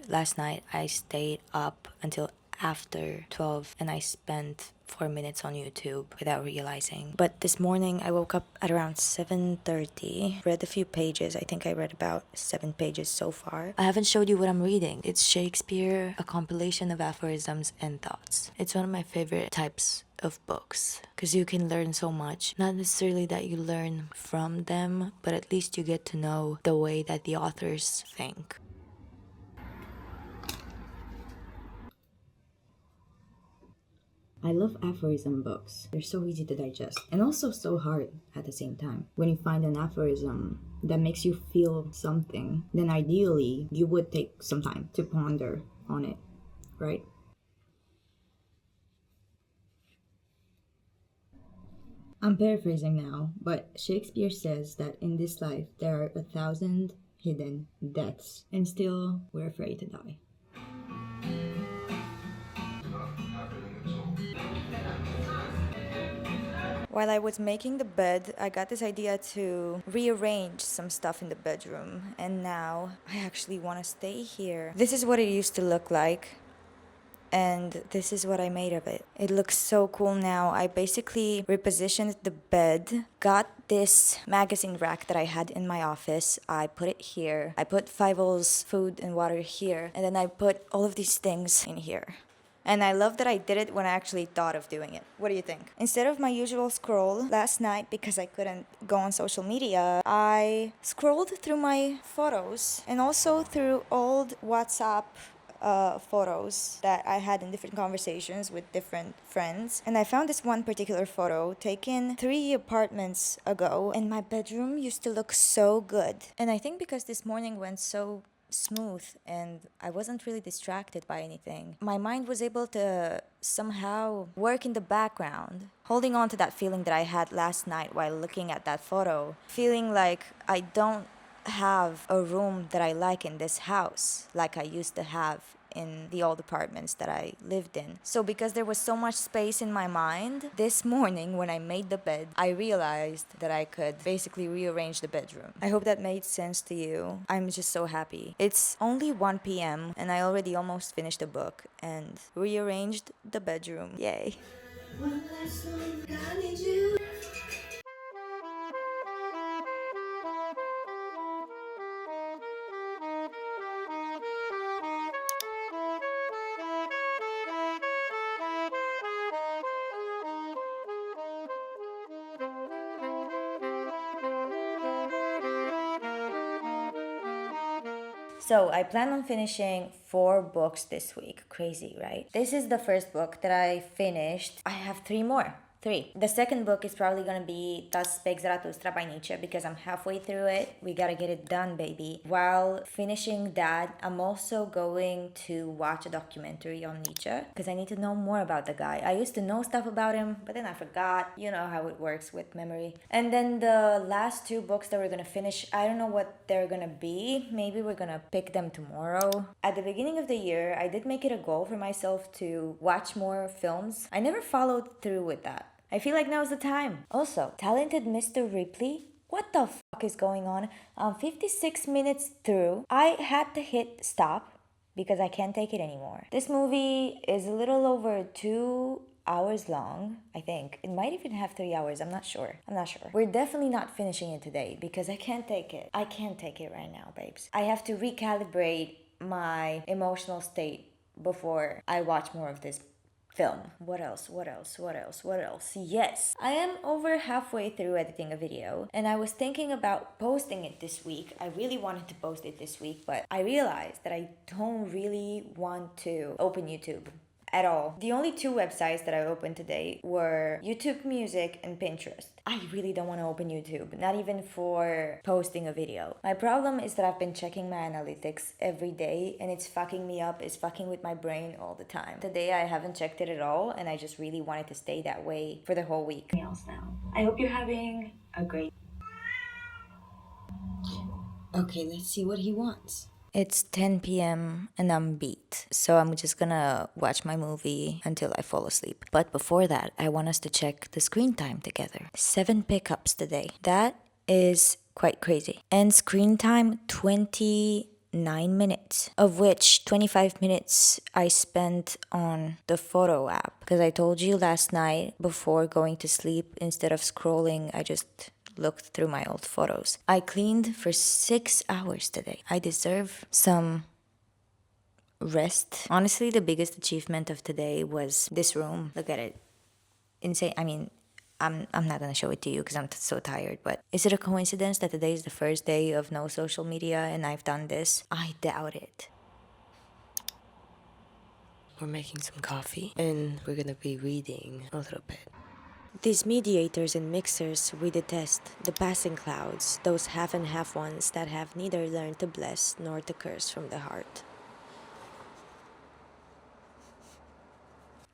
last night I stayed up until after 12 and I spent 4 minutes on YouTube without realizing. But this morning I woke up at around 7:30, read a few pages. I think I read about 7 pages so far. I haven't showed you what I'm reading. It's Shakespeare, a compilation of aphorisms and thoughts. It's one of my favorite types of books because you can learn so much. Not necessarily that you learn from them, but at least you get to know the way that the authors think. I love aphorism books. They're so easy to digest and also so hard at the same time. When you find an aphorism that makes you feel something, then ideally you would take some time to ponder on it, right? I'm paraphrasing now, but Shakespeare says that in this life there are 1,000 hidden deaths, and still we're afraid to die. While I was making the bed, I got this idea to rearrange some stuff in the bedroom, and now I actually want to stay here. This is what it used to look like, and this is what I made of it. It looks so cool now. I basically repositioned the bed, got this magazine rack that I had in my office. I put it here. I put Fievel's food and water here, and then I put all of these things in here. And I love that I did it when I actually thought of doing it. What do you think? Instead of my usual scroll, last night, because I couldn't go on social media, I scrolled through my photos and also through old WhatsApp photos that I had in different conversations with different friends. And I found this one particular photo taken 3 apartments ago, and my bedroom used to look so good. And I think because this morning went so smooth and I wasn't really distracted by anything, my mind was able to somehow work in the background, holding on to that feeling that I had last night while looking at that photo, feeling like I don't have a room that I like in this house like I used to have in the old apartments that I lived in. So because there was so much space in my mind, this morning when I made the bed, I realized that I could basically rearrange the bedroom. I hope that made sense to you. I'm just so happy. It's only 1 p.m. and I already almost finished the book and rearranged the bedroom. Yay. One last one, I need you. So I plan on finishing 4 books this week. Crazy, right? This is the first book that I finished. I have 3 more. 3. The second book is probably gonna be Das Spake Zarathustra by Nietzsche because I'm halfway through it. We gotta get it done, baby. While finishing that, I'm also going to watch a documentary on Nietzsche because I need to know more about the guy. I used to know stuff about him, but then I forgot. You know how it works with memory. And then the last 2 books that we're gonna finish, I don't know what they're gonna be. Maybe we're gonna pick them tomorrow. At the beginning of the year, I did make it a goal for myself to watch more films. I never followed through with that. I feel like now's the time. Also, Talented Mr. Ripley. What the fuck is going on? 56 minutes through, I had to hit stop because I can't take it anymore. This movie is a little over 2 hours long, I think. It might even have 3 hours. I'm not sure. We're definitely not finishing it today because I can't take it. I can't take it right now, babes. I have to recalibrate my emotional state before I watch more of this film. What else? Yes, I am over halfway through editing a video and I was thinking about posting it this week. I really wanted to post it this week, but I realized that I don't really want to open YouTube at all. The only 2 websites that I opened today were YouTube Music and Pinterest. I really don't want to open YouTube, not even for posting a video. My problem is that I've been checking my analytics every day and it's fucking me up, it's fucking with my brain all the time. Today I haven't checked it at all and I just really wanted to stay that way for the whole week. Else now. I hope you're having a great... Okay, let's see what he wants. It's 10 p.m. and I'm beat, so I'm just gonna watch my movie until I fall asleep. But before that, I want us to check the screen time together. 7 pickups today. That is quite crazy. And screen time, 29 9 minutes, of which 25 minutes I spent on the photo app. Because I told you last night before going to sleep, instead of scrolling, I just looked through my old photos. I cleaned for 6 hours today. I deserve some rest. Honestly, the biggest achievement of today was this room. Look at it. Insane. I mean, I'm not gonna show it to you because I'm so tired, but is it a coincidence that today is the first day of no social media and I've done this? I doubt it. We're making some coffee and we're gonna be reading a little bit. These mediators and mixers we detest, the passing clouds, those half and half ones that have neither learned to bless nor to curse from the heart.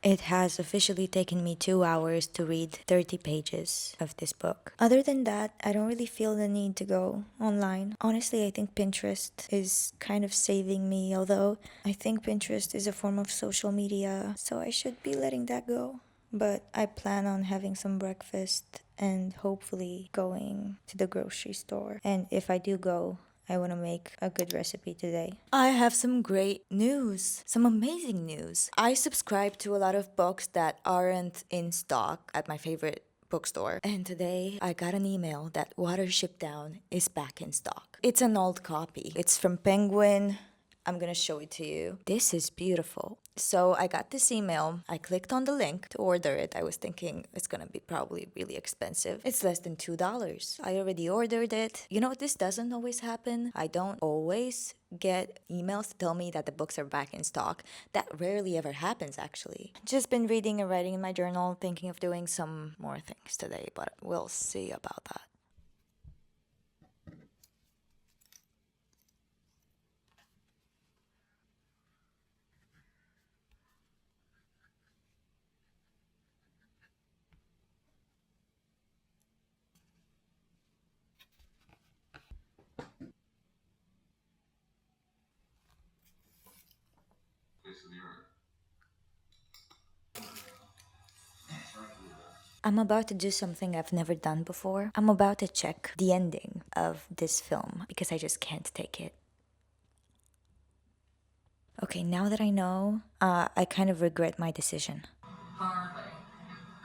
It has officially taken me 2 hours to read 30 pages of this book. Other than that, I don't really feel the need to go online. Honestly, I think Pinterest is kind of saving me, although I think Pinterest is a form of social media, so I should be letting that go. But I plan on having some breakfast and hopefully going to the grocery store. And if I do go, I want to make a good recipe today. I have some great news, some amazing news. I subscribe to a lot of books that aren't in stock at my favorite bookstore. And today I got an email that Watership Down is back in stock. It's an old copy. It's from Penguin. I'm gonna show it to you. This is beautiful. So I got this email. I clicked on the link to order it. I was thinking it's gonna be probably really expensive. It's less than $2. I already ordered it. You know, this doesn't always happen. I don't always get emails to tell me that the books are back in stock. That rarely ever happens, actually. Just been reading and writing in my journal, thinking of doing some more things today, but we'll see about that. I'm about to do something I've never done before. I'm about to check the ending of this film because I just can't take it. Okay, now that I know, I kind of regret my decision. Hardly.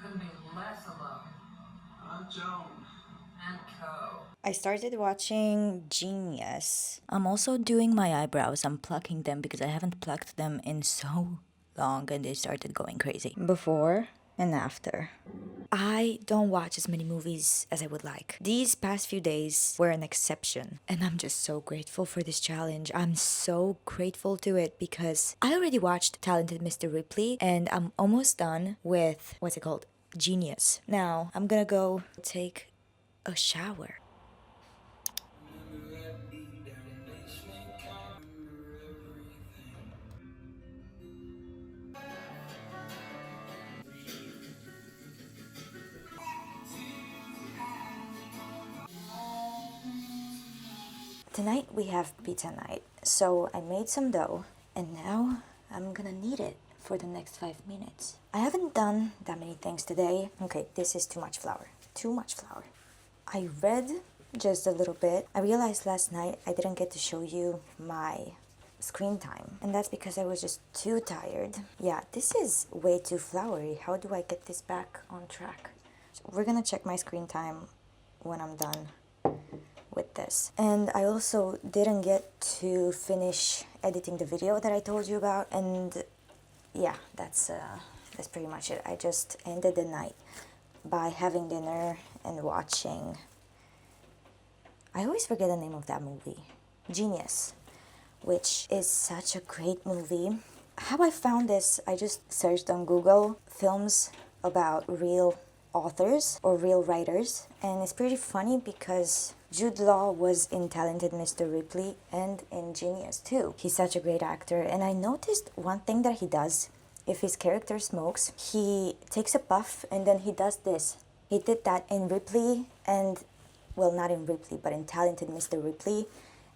Couldn't be less alone. I'm Joan. And Co. I started watching Genius. I'm also doing my eyebrows. I'm plucking them because I haven't plucked them in so long and they started going crazy. Before and after. I don't watch as many movies as I would like. These past few days were an exception, and I'm just so grateful for this challenge. I'm so grateful to it because I already watched Talented Mr. Ripley, and I'm almost done with what's it called? Genius. Now, I'm gonna go take a shower. Tonight we have pizza night, so I made some dough, and now I'm gonna knead it for the next 5 minutes. I haven't done that many things today. Okay, this is too much flour. Too much flour. I read just a little bit. I realized last night I didn't get to show you my screen time, and that's because I was just too tired. Yeah, this is way too floury. How do I get this back on track? We're gonna check my screen time when I'm done with this. And I also didn't get to finish editing the video that I told you about, and yeah, that's pretty much it. I just ended the night by having dinner and watching, I always forget the name of that movie, Genius, which is such a great movie. How I found this, I just searched on Google films about real authors or real writers, and it's pretty funny because Jude Law was in Talented Mr. Ripley and in Genius too. He's such a great actor, and I noticed one thing that he does. If his character smokes, he takes a puff and then he does this. He did that in Ripley and, well, not in Ripley, but in Talented Mr. Ripley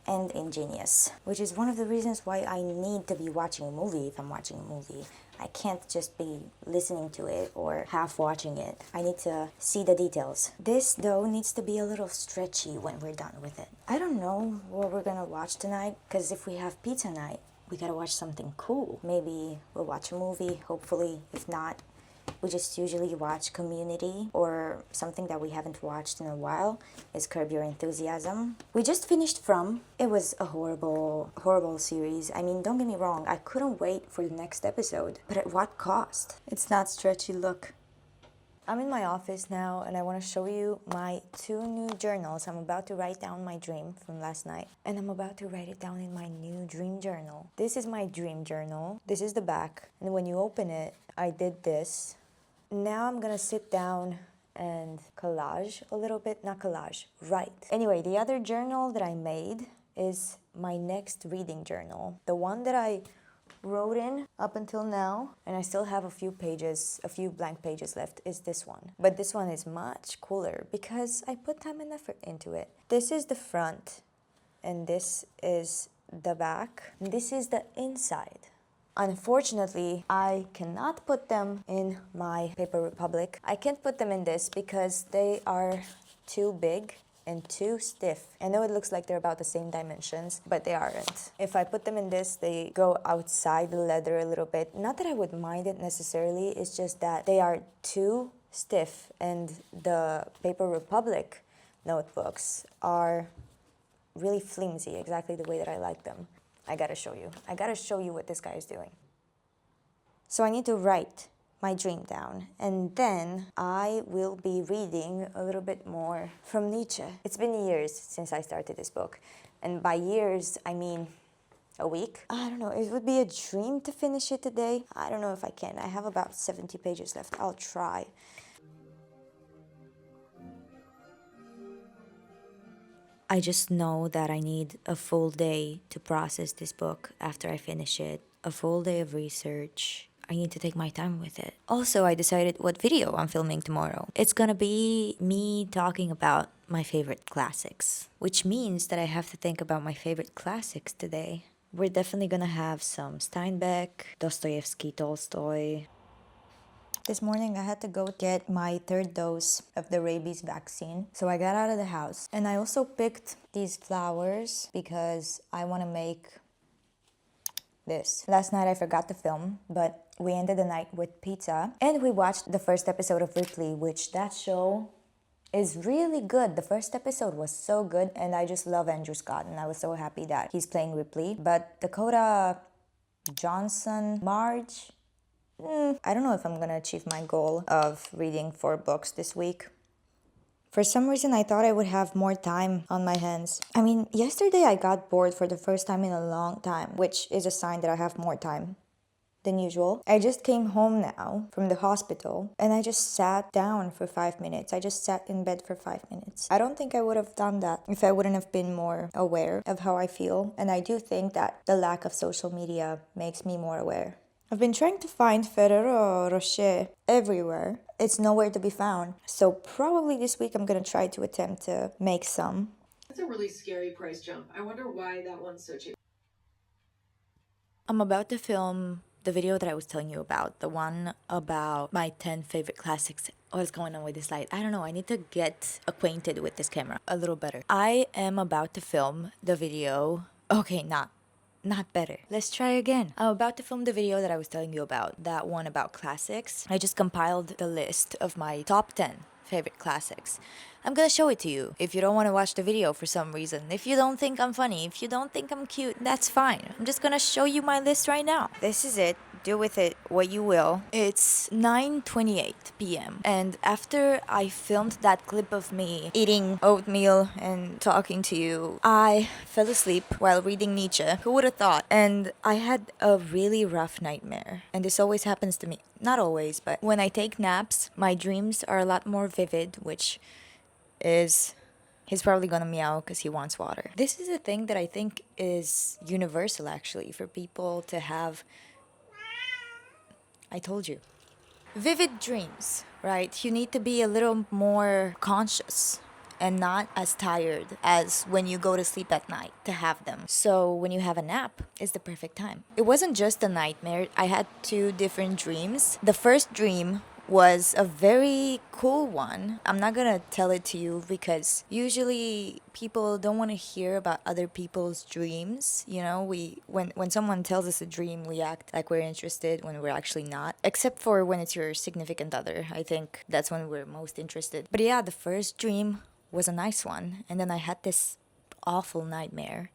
and in Genius, which is one of the reasons why I need to be watching a movie if I'm watching a movie. I can't just be listening to it or half watching it. I need to see the details. This, though, needs to be a little stretchy when we're done with it. I don't know what we're gonna watch tonight, because if we have pizza night, we gotta watch something cool. Maybe we'll watch a movie, hopefully. If not, we just usually watch Community, or something that we haven't watched in a while is Curb Your Enthusiasm. We just finished From. It was a horrible series. I mean, don't get me wrong, I couldn't wait for the next episode. But at what cost? It's not stretchy, look. I'm in my office now, and I want to show you my 2 new journals. I'm about to write down my dream from last night, and I'm about to write it down in my new dream journal. This is my dream journal. This is the back, and when you open it, I did this. Now I'm gonna sit down and collage a little bit. Not collage, write. Anyway, the other journal that I made is my next reading journal. The one that I wrote in up until now, and I still have a few blank pages left, is this one. But this one is much cooler because I put time and effort into it. This is the front, and this is the back. This is the inside. Unfortunately, I cannot put them in my Paper Republic. I can't put them in this because they are too big and too stiff. I know it looks like they're about the same dimensions, but they aren't. If I put them in this, they go outside the leather a little bit. Not that I would mind it necessarily, it's just that they are too stiff, and the Paper Republic notebooks are really flimsy, exactly the way that I like them. I gotta show you what this guy is doing. So I need to write my dream down, and then I will be reading a little bit more from Nietzsche. It's been years since I started this book, and by years I mean a week. I don't know, it would be a dream to finish it today. I don't know if I can. I have about 70 pages left. I'll try. I just know that I need a full day to process this book after I finish it. A full day of research. I need to take my time with it. Also, I decided what video I'm filming tomorrow. It's gonna be me talking about my favorite classics, which means that I have to think about my favorite classics today. We're definitely gonna have some Steinbeck, Dostoevsky, Tolstoy. This morning I had to go get my 3rd dose of the rabies vaccine. So I got out of the house, and I also picked these flowers because I want to make this. Last night I forgot to film, but we ended the night with pizza, and we watched the first episode of Ripley, which that show is really good. The first episode was so good, and I just love Andrew Scott, and I was so happy that he's playing Ripley. But Dakota Johnson, Marge, I don't know if I'm gonna achieve my goal of reading 4 books this week. For some reason, I thought I would have more time on my hands. I mean, yesterday I got bored for the first time in a long time, which is a sign that I have more time than usual. I just came home now from the hospital, and I just sat down for 5 minutes. I just sat in bed for 5 minutes. I don't think I would have done that if I wouldn't have been more aware of how I feel. And I do think that the lack of social media makes me more aware. I've been trying to find Ferrero Rocher everywhere. It's nowhere to be found. So probably this week I'm gonna try to attempt to make some. That's a really scary price jump. I wonder why that one's so cheap. I'm about to film the video that I was telling you about, the one about my 10 favorite classics. What's going on with this light? I don't know. I need to get acquainted with this camera a little better. I am about to film the video. Okay, not better. Let's try again. I'm about to film the video that I was telling you about, that one about classics. I just compiled the list of my top 10 favorite classics. I'm gonna show it to you. If you don't want to watch the video for some reason, if you don't think I'm funny, if you don't think I'm cute, that's fine. I'm just gonna show you my list right now. This is it. Do with it what you will. It's 9:28 p.m. and after I filmed that clip of me eating oatmeal and talking to you, I fell asleep while reading Nietzsche. Who would have thought? And I had a really rough nightmare. And this always happens to me. Not always, but when I take naps, my dreams are a lot more vivid, which is... He's probably gonna meow because he wants water. This is a thing that I think is universal, actually, for people to have... I told you. Vivid dreams, right? You need to be a little more conscious and not as tired as when you go to sleep at night to have them. So when you have a nap, it's the perfect time. It wasn't just a nightmare. I had two different dreams. The first dream was a very cool one. I'm not gonna tell it to you because usually people don't want to hear about other people's dreams. You know, when someone tells us a dream, we act like we're interested when we're actually not. Except for when it's your significant other. I think that's when we're most interested. But yeah, the first dream was a nice one, and then I had this awful nightmare.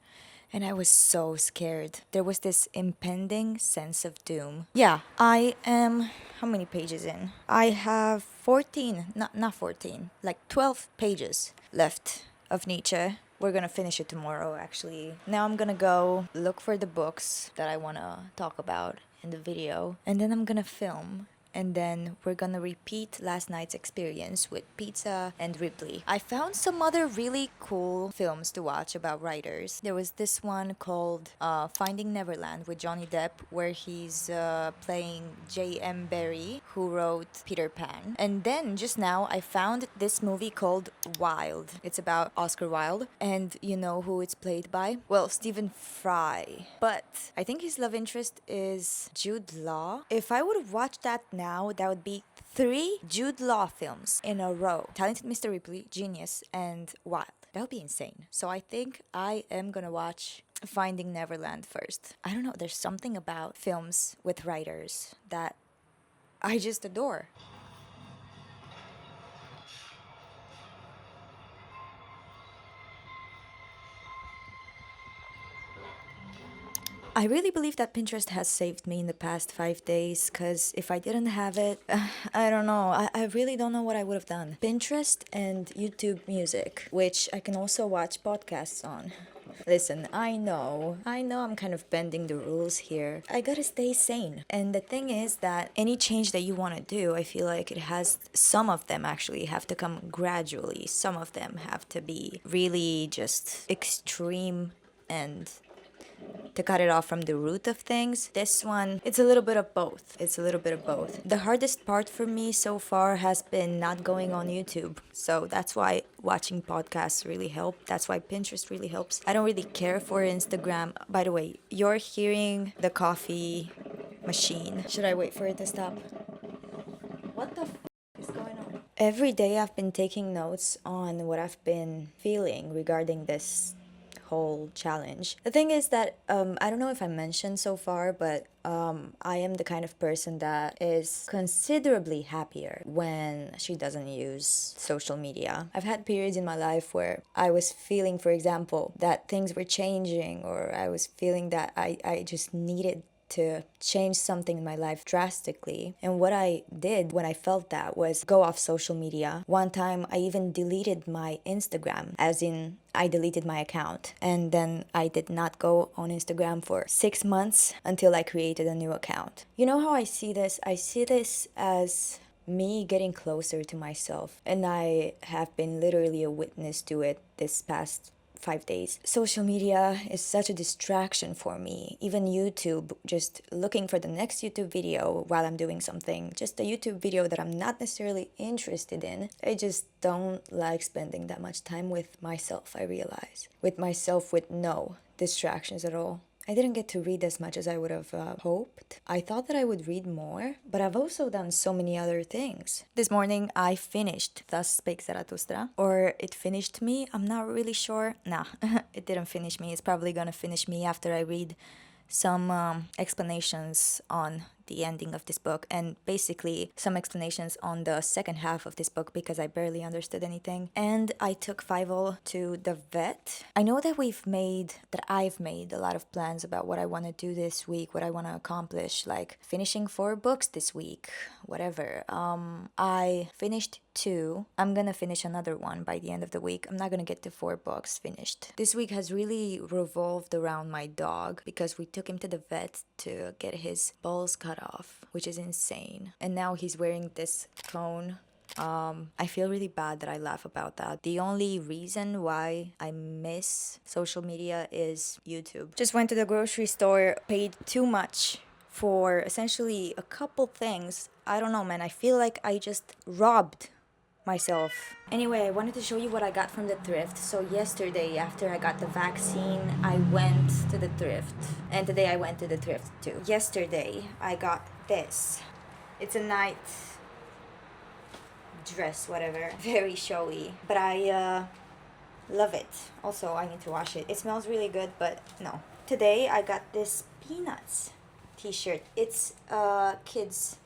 And I was so scared. There was this impending sense of doom. Yeah, I am how many pages in? I have 14, not 14, like 12 pages left of Nietzsche. We're gonna finish it tomorrow, actually. Now I'm gonna go look for the books that I wanna talk about in the video, and then I'm gonna film. And then we're gonna repeat last night's experience with pizza and Ripley. I found some other really cool films to watch about writers. There was this one called Finding Neverland with Johnny Depp, where he's playing J.M. Barrie, who wrote Peter Pan. And then just now I found this movie called Wilde. It's about Oscar Wilde. And you know who it's played by? Well, Stephen Fry. But I think his love interest is Jude Law. If I would have watched that now, that would be 3 Jude Law films in a row. Talented Mr. Ripley, Genius, and Wild. That would be insane. So I think I am gonna watch Finding Neverland first. I don't know, there's something about films with writers that I just adore. I really believe that Pinterest has saved me in the past 5 days, because if I didn't have it, I don't know. I really don't know what I would have done. Pinterest and YouTube Music, which I can also watch podcasts on. Listen, I know I'm kind of bending the rules here. I gotta stay sane. And the thing is that any change that you want to do, I feel like it has, some of them actually have to come gradually. Some of them have to be really just extreme and to cut it off from the root of things. This one, it's a little bit of both. The hardest part for me so far has been not going on YouTube. So that's why watching podcasts really help. That's why Pinterest really helps. I don't really care for Instagram. By the way, you're hearing the coffee machine. Should I wait for it to stop? What the is going on? Every day I've been taking notes on what I've been feeling regarding this whole challenge. The thing is that I don't know if I mentioned so far, but I am the kind of person that is considerably happier when she doesn't use social media. I've had periods in my life where I was feeling, for example, that things were changing, or I was feeling that I just needed to change something in my life drastically. And what I did when I felt that was go off social media. One time I even deleted my Instagram, as in I deleted my account. And then I did not go on Instagram for 6 months until I created a new account. You know how I see this? I see this as me getting closer to myself. And I have been literally a witness to it this past 5 days. Social media is such a distraction for me. Even YouTube, just looking for the next YouTube video while I'm doing something, just a YouTube video that I'm not necessarily interested in. I just don't like spending that much time with myself, I realize. With myself, with no distractions at all. I didn't get to read as much as I would have hoped. I thought that I would read more, but I've also done so many other things. This morning, I finished Thus Spake Zarathustra, or it finished me. I'm not really sure. Nah, it didn't finish me. It's probably gonna finish me after I read some explanations on the ending of this book, and basically some explanations on the second half of this book, because I barely understood anything. And I took Fievel to the vet. I know that I've made a lot of plans about what I want to do this week, what I want to accomplish, like finishing 4 books this week, whatever. I finished 2. I'm gonna finish another one by the end of the week. I'm not gonna get to 4 books finished. This week has really revolved around my dog, because we took him to the vet to get his balls cut off, which is insane. And now he's wearing this cone. I feel really bad that I laugh about that. The only reason why I miss social media is YouTube. Just went to the grocery store, paid too much for essentially a couple things. I don't know, man. I feel like I just robbed myself. Anyway, I wanted to show you what I got from the thrift. So yesterday, after I got the vaccine, I went to the thrift. And today I went to the thrift too. Yesterday, I got this. It's a night dress, whatever. Very showy. But I love it. Also, I need to wash it. It smells really good, but no. Today, I got this Peanuts t-shirt. It's a kid's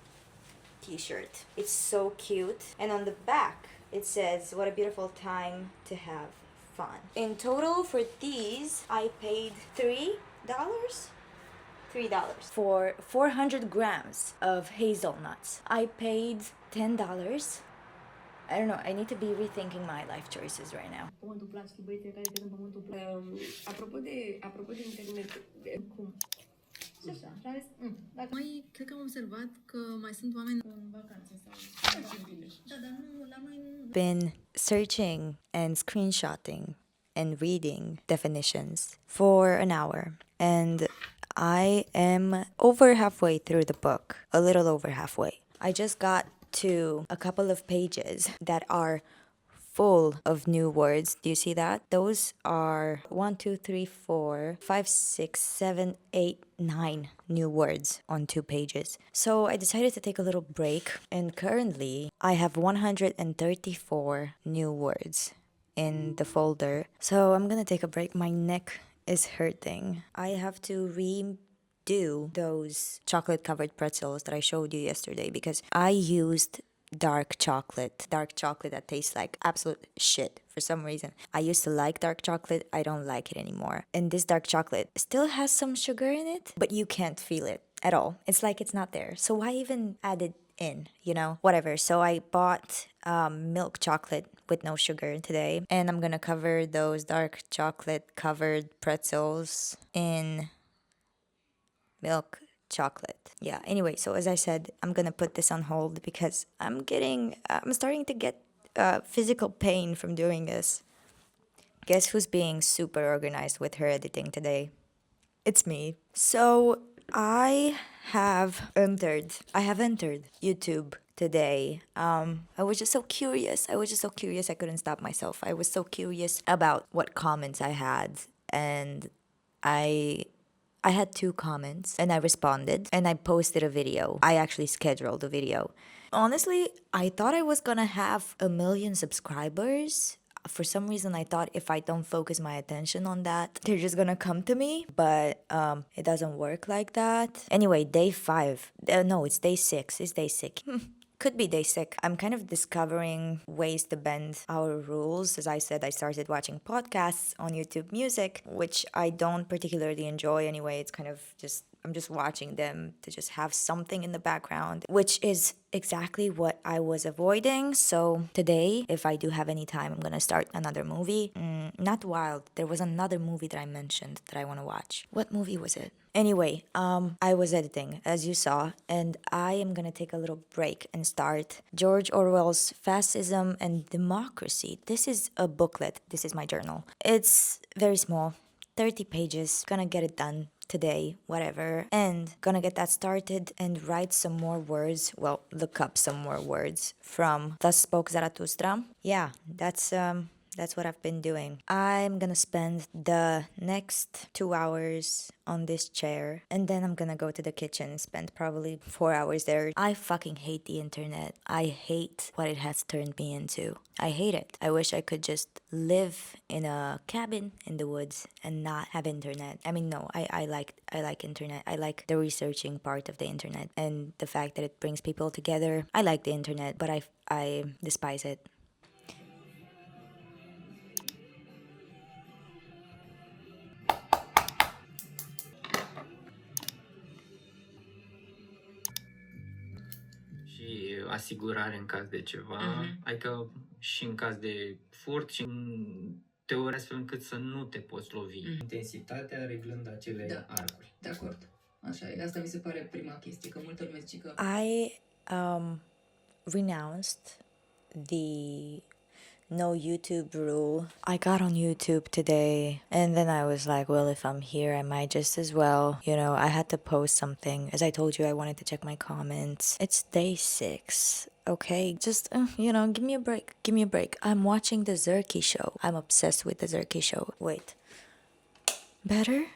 t-shirt. It's so cute. And on the back, it says, what a beautiful time to have fun. In total, for these, I paid $3? $3 for 400 grams of hazelnuts. I paid $10. I don't know, I need to be rethinking my life choices right now. Apropo de internet, cum? Și așa, și am zis, dacă mai, cred că am observat că mai sunt oameni în vacanță sau da, dar nu, la noi nu. Been searching and screenshotting and reading definitions for an hour, and I am over halfway through the book, a little over halfway. I just got to a couple of pages that are full of new words. Do you see that? Those are 1, 2, 3, 4, 5, 6, 7, 8, 9 new words on 2 pages. So I decided to take a little break, and currently I have 134 new words in the folder. So I'm gonna take a break. My neck is hurting. I have to redo those chocolate covered pretzels that I showed you yesterday because I used dark chocolate that tastes like absolute shit for some reason. I used to like dark chocolate. I don't like it anymore. And this dark chocolate still has some sugar in it, but you can't feel it at all. It's like it's not there. So why even add it in, you know? Whatever. So I bought milk chocolate with no sugar today, and I'm gonna cover those dark chocolate covered pretzels in milk chocolate. Yeah, anyway, so as I said, I'm gonna put this on hold because I'm starting to get physical pain from doing this. Guess who's being super organized with her editing today? It's me. So I have entered YouTube today. I was just so curious. I couldn't stop myself. I was so curious about what comments I had, and I had 2 comments, and I responded, and I posted a video. I actually scheduled a video. Honestly, I thought I was gonna have 1 million subscribers. For some reason, I thought if I don't focus my attention on that, they're just gonna come to me. But it doesn't work like that. Anyway, day 5. No, it's day 6. It's day 6. Could be day 6. I'm kind of discovering ways to bend our rules. As I said, I started watching podcasts on YouTube Music, which I don't particularly enjoy anyway. It's kind of I'm just watching them to just have something in the background, which is exactly what I was avoiding. So today, if I do have any time, I'm gonna start another movie. Not Wild. There was another movie that I mentioned that I want to watch. What movie was it? Anyway, I was editing, as you saw, and I am gonna take a little break and start George Orwell's Fascism and Democracy. This is a booklet. This is my journal. It's very small, 30 pages. Gonna get it done today, whatever, and gonna get that started and write some more words. Well, look up some more words from Thus Spoke Zarathustra. Yeah, that's what I've been doing. I'm gonna spend the next 2 hours on this chair, and then I'm gonna go to the kitchen and spend probably 4 hours there. I fucking hate the internet. I hate what it has turned me into. I hate it. I wish I could just live in a cabin in the woods and not have internet. I mean, no, I like internet. I like the researching part of the internet and the fact that it brings people together. I like the internet, but I despise it. Și asigurare în caz de ceva, adică și în caz de furt și în teorie astfel încât să nu te poți lovi. Intensitatea reglând acele arcuri. De acord. Așa e. Asta mi se pare prima chestie, că multă lume zice că I renounced the no YouTube rule. I got on YouTube today, and then I was like, well, if I'm here, I might just as well. You know, I had to post something. As I told you, I wanted to check my comments. It's day 6 okay? Just, give me a break. Give me a break. I'm watching the Zerky show. I'm obsessed with the Zerky show. Wait. Better?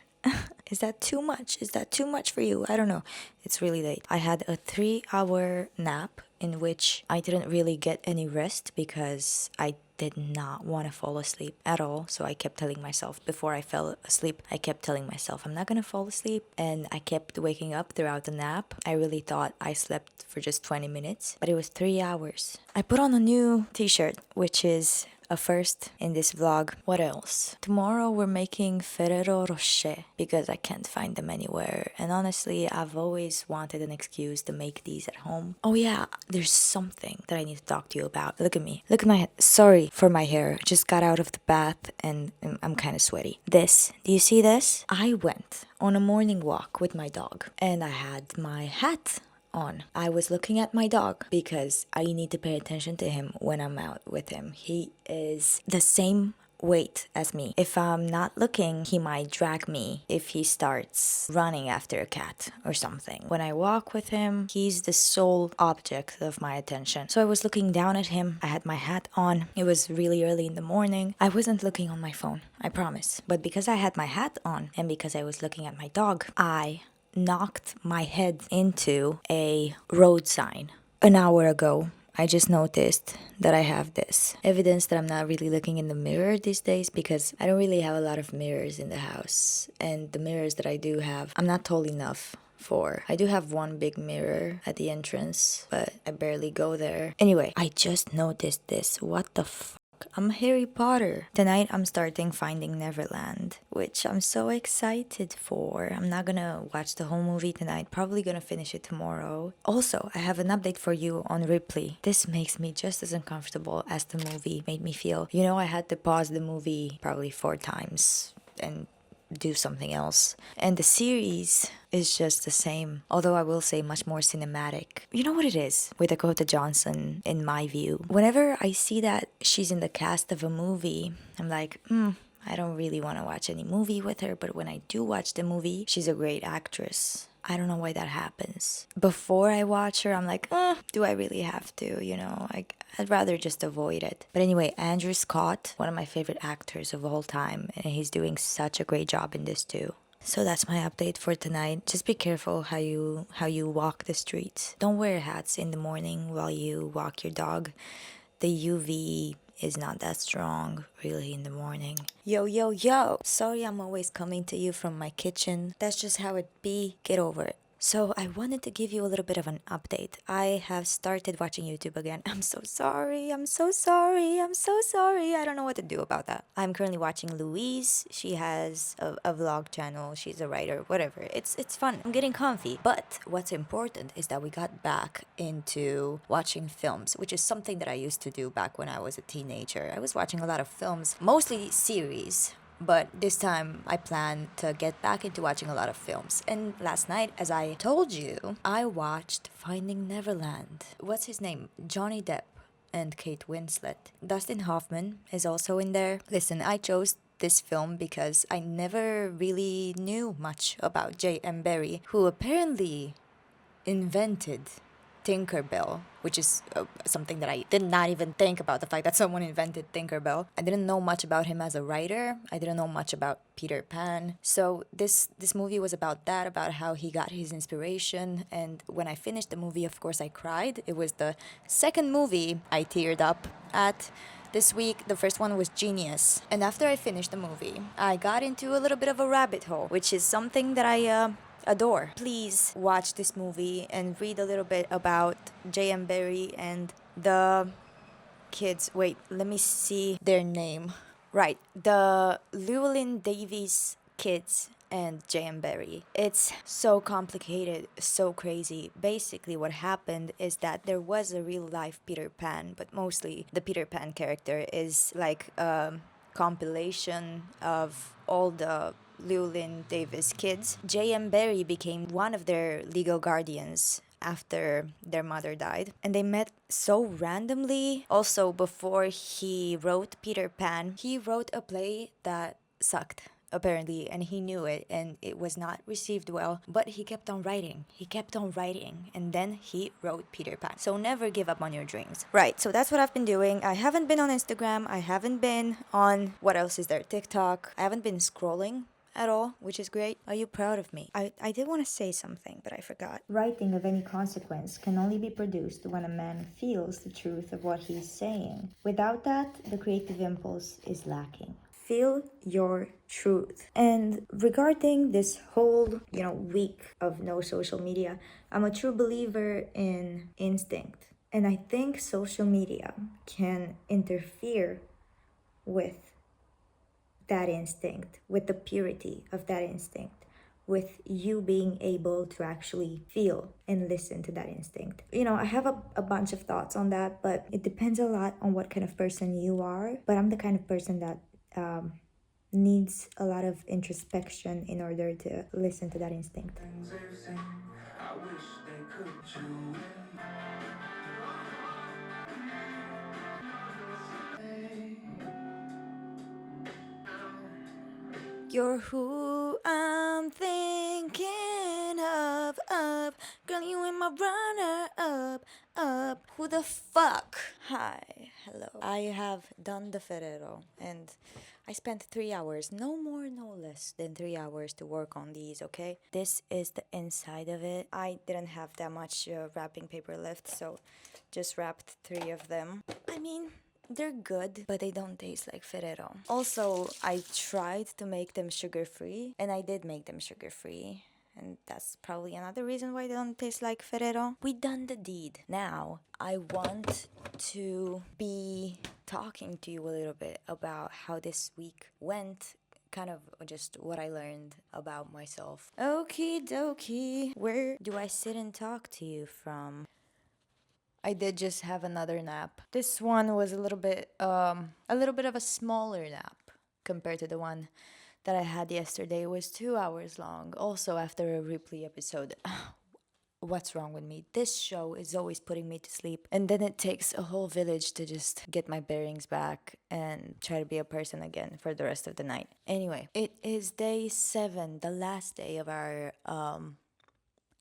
Is that too much? Is that too much for you? I don't know. It's really late. I had a 3-hour nap in which I didn't really get any rest because I did not want to fall asleep at all. So I kept telling myself before I fell asleep, I kept telling myself I'm not going to fall asleep. And I kept waking up throughout the nap. I really thought I slept for just 20 minutes, but it was 3 hours. I put on a new t-shirt, which is a first in this vlog. What else? Tomorrow we're making Ferrero Rocher because I can't find them anywhere. And honestly, I've always wanted an excuse to make these at home. Oh yeah, there's something that I need to talk to you about. Look at me. Look at my head. Sorry for my hair. Just got out of the bath and I'm kind of sweaty. This. Do you see this? I went on a morning walk with my dog and I had my hat on. I was looking at my dog because I need to pay attention to him when I'm out with him. He is the same weight as me. If I'm not looking, he might drag me if he starts running after a cat or something. When I walk with him, he's the sole object of my attention. So I was looking down at him. I had my hat on. It was really early in the morning. I wasn't looking on my phone, I promise. But because I had my hat on and because I was looking at my dog, I knocked my head into a road sign. An hour ago, I just noticed that I have this evidence that I'm not really looking in the mirror these days because I don't really have a lot of mirrors in the house. And the mirrors that I do have, I'm not tall enough for. I do have one big mirror at the entrance, but I barely go there. Anyway, I just noticed this. What the I'm Harry Potter. Tonight I'm starting Finding Neverland, which I'm so excited for. I'm not gonna watch the whole movie tonight, probably gonna finish it tomorrow. Also, I have an update for you on Ripley. This makes me just as uncomfortable as the movie made me feel. I had to pause the movie probably 4 times and do something else. And the series is just the same, although I will say much more cinematic. You know what it is with Dakota Johnson, in my view? Whenever I see that she's in the cast of a movie, I'm like, I don't really want to watch any movie with her, but when I do watch the movie, she's a great actress. I don't know why that happens. Before I watch her, I'm like, do I really have to? I'd rather just avoid it. But anyway, Andrew Scott, one of my favorite actors of all time, and he's doing such a great job in this too. So that's my update for tonight. Just be careful how you walk the streets. Don't wear hats in the morning while you walk your dog. The UV is not that strong really in the morning. Yo. Sorry I'm always coming to you from my kitchen. That's just how it be. Get over it. So I wanted to give you a little bit of an update. I have started watching YouTube again. I'm so sorry. I don't know what to do about that. I'm currently watching Louise. She has a vlog channel. She's a writer, whatever. It's fun. I'm getting comfy. But what's important is that we got back into watching films, which is something that I used to do back when I was a teenager. I was watching a lot of films, mostly series. But this time I plan to get back into watching a lot of films. And last night, as I told you, I watched Finding Neverland. What's his name? Johnny Depp and Kate Winslet. Dustin Hoffman is also in there. Listen, I chose this film because I never really knew much about J.M. Barrie, who apparently invented Tinkerbell, which is something that I did not even think about, the fact that someone invented Tinkerbell. I didn't know much about him as a writer. I didn't know much about Peter Pan. So this movie was about that, about how he got his inspiration. And when I finished the movie, of course, I cried. It was the second movie I teared up at. This week, the first one was Genius. And after I finished the movie, I got into a little bit of a rabbit hole, which is something that I adore. Please watch this movie and read a little bit about J.M. Barrie and the kids. Wait, let me see their name. Right, the Llewellyn Davies kids and J.M. Barrie. It's so complicated, so crazy. Basically, what happened is that there was a real life Peter Pan, but mostly the Peter Pan character is like a compilation of all the Llewellyn Davis kids. J.M. Barrie became one of their legal guardians after their mother died. And they met so randomly. Also, before he wrote Peter Pan, he wrote a play that sucked. apparently, and he knew it, and it was not received well, but he kept on writing. He kept on writing, and then he wrote Peter Pan. So never give up on your dreams. Right, so that's what I've been doing. I haven't been on Instagram. I haven't been on, what else is there? TikTok. I haven't been scrolling at all, which is great. Are you proud of me? I did want to say something, but I forgot. Writing of any consequence can only be produced when a man feels the truth of what he's saying. Without that, the creative impulse is lacking. Feel your truth. And regarding this whole, week of no social media, I'm a true believer in instinct. And I think social media can interfere with that instinct, with the purity of that instinct, with you being able to actually feel and listen to that instinct. I have a bunch of thoughts on that, but it depends a lot on what kind of person you are. But I'm the kind of person that needs a lot of introspection in order to listen to that instinct. You're who I'm thinking of, girl, you ain't my runner up. Who the fuck? Hi, hello. I have done the Ferrero, and I spent 3 hours, no more, no less than 3 hours to work on these, okay? This is the inside of it. I didn't have that much wrapping paper left, so just wrapped 3 of them. I mean, they're good, but they don't taste like Ferrero. Also, I tried to make them sugar-free, and I did make them sugar-free. And that's probably another reason why they don't taste like Ferrero. We done the deed. Now, I want to be talking to you a little bit about how this week went, kind of just what I learned about myself. Okie dokie. Where do I sit and talk to you from? I did just have another nap. This one was a little bit of a smaller nap compared to the one that I had yesterday. It was 2 hours long. Also after a Ripley episode. What's wrong with me? This show is always putting me to sleep. And then it takes a whole village to just get my bearings back and try to be a person again for the rest of the night. Anyway, it is day 7, the last day of our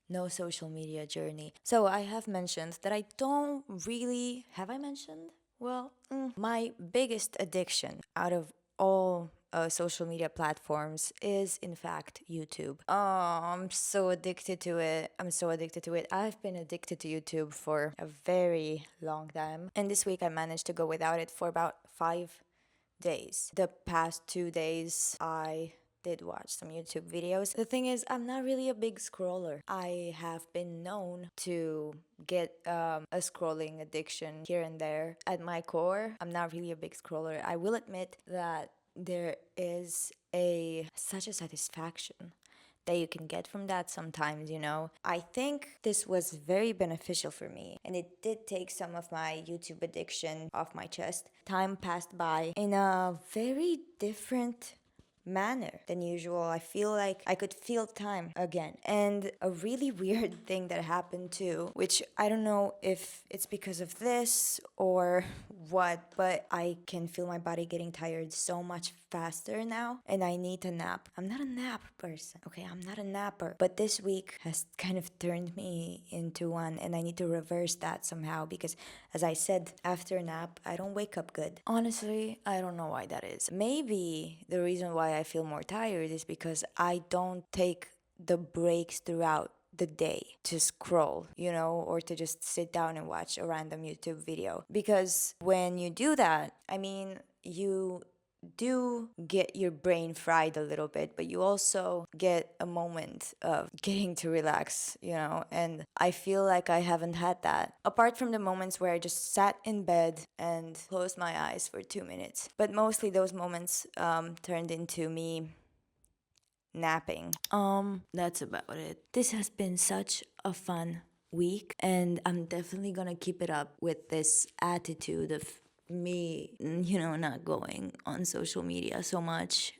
no social media journey. So I have mentioned that I don't really... Have I mentioned? Well, my biggest addiction out of all social media platforms is in fact YouTube. Oh, I'm so addicted to it. I've been addicted to YouTube for a very long time. And this week I managed to go without it for about 5 days. The past 2 days I did watch some YouTube videos. The thing is, I'm not really a big scroller. I have been known to get a scrolling addiction here and there. At my core, I'm not really a big scroller. I will admit that there is such a satisfaction that you can get from that sometimes, I think this was very beneficial for me, and it did take some of my YouTube addiction off my chest. Time passed by in a very different manner than usual. I feel like I could feel time again. And a really weird thing that happened too, which I don't know if it's because of this or what, but I can feel my body getting tired so much faster now, and I need a nap. I'm not a nap person, okay? I'm not a napper, but this week has kind of turned me into one, and I need to reverse that somehow because, as I said, after a nap, I don't wake up good. Honestly, I don't know why that is. Maybe the reason why I feel more tired is because I don't take the breaks throughout the day to scroll, or to just sit down and watch a random YouTube video. Because when you do that, you do get your brain fried a little bit, but you also get a moment of getting to relax, and I feel like I haven't had that. Apart from the moments where I just sat in bed and closed my eyes for 2 minutes. But mostly those moments turned into me napping. That's about it. This has been such a fun week, and I'm definitely gonna keep it up with this attitude of me, not going on social media so much.